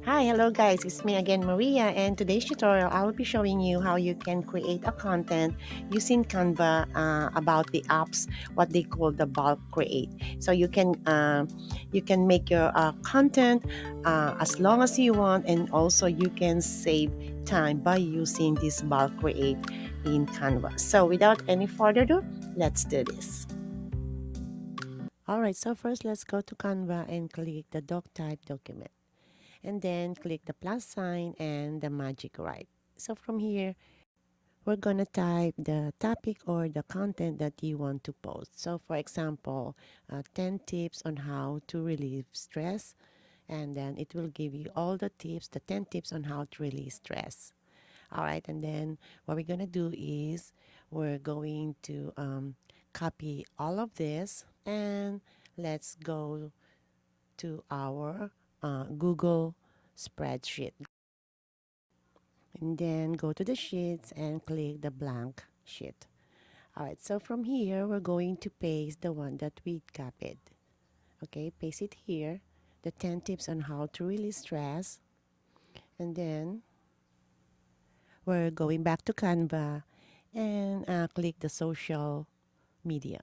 Hi, hello guys, it's me again Maria, and today's tutorial I will be showing you how you can create a content using Canva about the apps, what they call the bulk create. So you can make your content as long as you want, and also you can save time by using this bulk create in Canva. So without any further ado, let's do this. Alright, so first let's go to Canva and click the doc type document, and then click the plus sign and the magic right. So from here, we're going to type the topic or the content that you want to post. So for example, 10 tips on how to relieve stress, and then it will give you all the tips, the 10 tips on how to relieve stress. All right, and then what we're going to do is we're going to copy all of this, and let's go to our Google spreadsheet, and then go to the sheets and click the blank sheet. All right, so from here we're going to paste the one that we copied. Okay, paste it here, the 10 tips on how to release stress, and then we're going back to Canva and click the social media.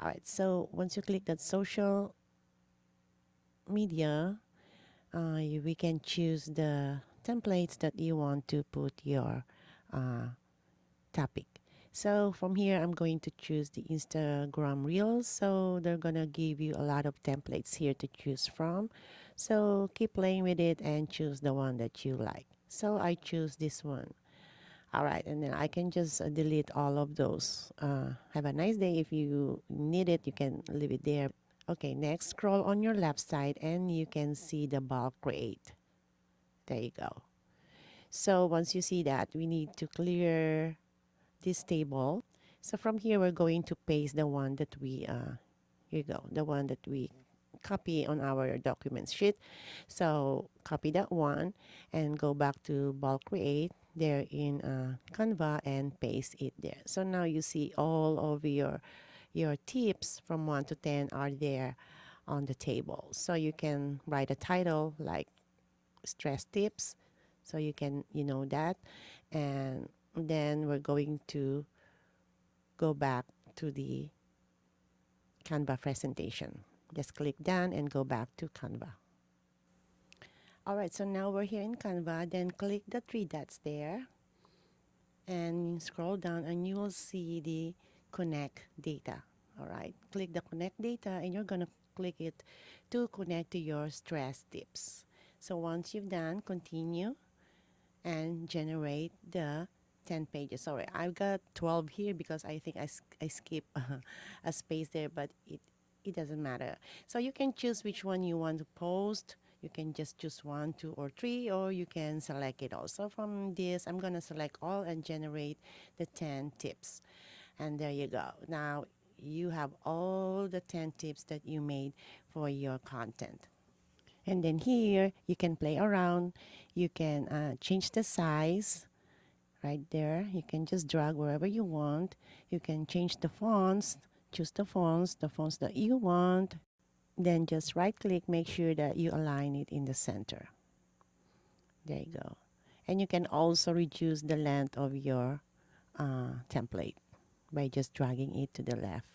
All right, so once you click that social media, we can choose the templates that you want to put your uh, topic. So from here, I'm going to choose the Instagram Reels. So they're going to give you a lot of templates here to choose from. So keep playing with it and choose the one that you like. So I choose this one. All right, and then I can just delete all of those. Have a nice day. If you need it, you can leave it there. Okay, next, scroll on your left side and you can see the bulk create. There you go. So once you see that, we need to clear this table. So from here, we're going to paste the one that we, here you go, the one that we copy on our documents sheet. So copy that one and go back to bulk create there in Canva and paste it there. So now you see all of your tips from 1 to 10 are there on the table. So you can write a title like stress tips. So you can, that. And then we're going to go back to the Canva presentation. Just click done and go back to Canva. All right, so now we're here in Canva. Then click the three dots there and scroll down and you will see the connect data. All right, click the connect data and you're going to click it to connect to your stress tips. So once you've done, continue and generate the 10 pages. Sorry, I've got 12 here because I think I skip a space there, but it doesn't matter. So you can choose which one you want to post. You can just choose 1, 2, or 3, or you can select it all. So from this, I'm going to select all and generate the 10 tips. And there you go. Now you have all the 10 tips that you made for your content. And then here, you can play around. You can change the size right there. You can just drag wherever you want. You can change the fonts, choose the fonts that you want. Then just right click, make sure that you align it in the center. There you go. And you can also reduce the length of your template by just dragging it to the left.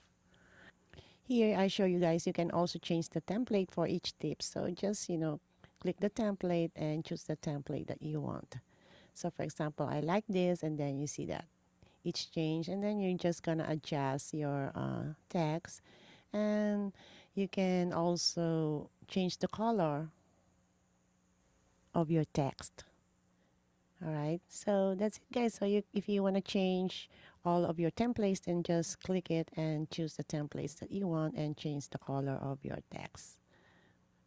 Here, I show you guys, you can also change the template for each tip. So just, click the template and choose the template that you want. So for example, I like this, and then you see that each change, and then you're just gonna adjust your text, and you can also change the color of your text. All right, so that's it, guys. So if you want to change all of your templates, then just click it and choose the templates that you want and change the color of your text.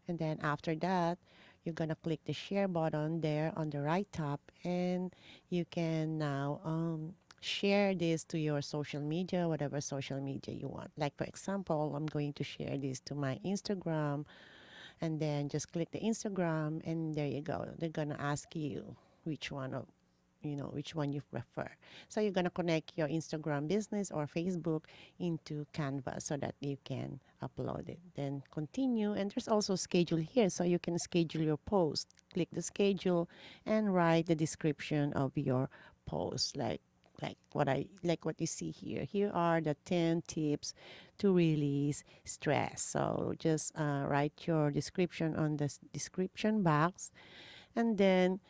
And then after that, you're gonna click the share button there on the right top, and you can now share this to your social media, whatever social media you want. Like for example, I'm going to share this to my Instagram, and then just click the Instagram, and there you go. They're gonna ask you which one of which one you prefer. So you're going to connect your Instagram business or Facebook into Canva so that you can upload it. Then continue, and there's also schedule here, so you can schedule your post. Click the schedule and write the description of your post, like what you see here. Here are the 10 tips to release stress. So just write your description on the description box, and then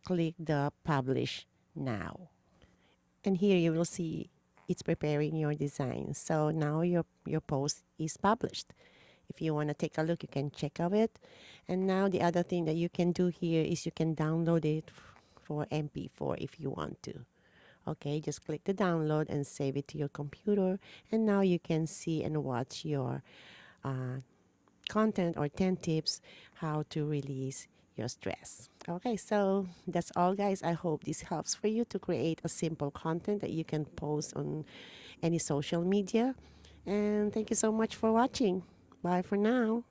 click the publish now. And here you will see it's preparing your design. So now your post is published. If you want to take a look, you can check of it. And now the other thing that you can do here is you can download it for MP4 if you want to. Okay, just click the download and save it to your computer. And now you can see and watch your uh, content or 10 tips how to release your stress. Okay, so that's all, guys. I hope this helps for you to create a simple content that you can post on any social media. And thank you so much for watching. Bye for now.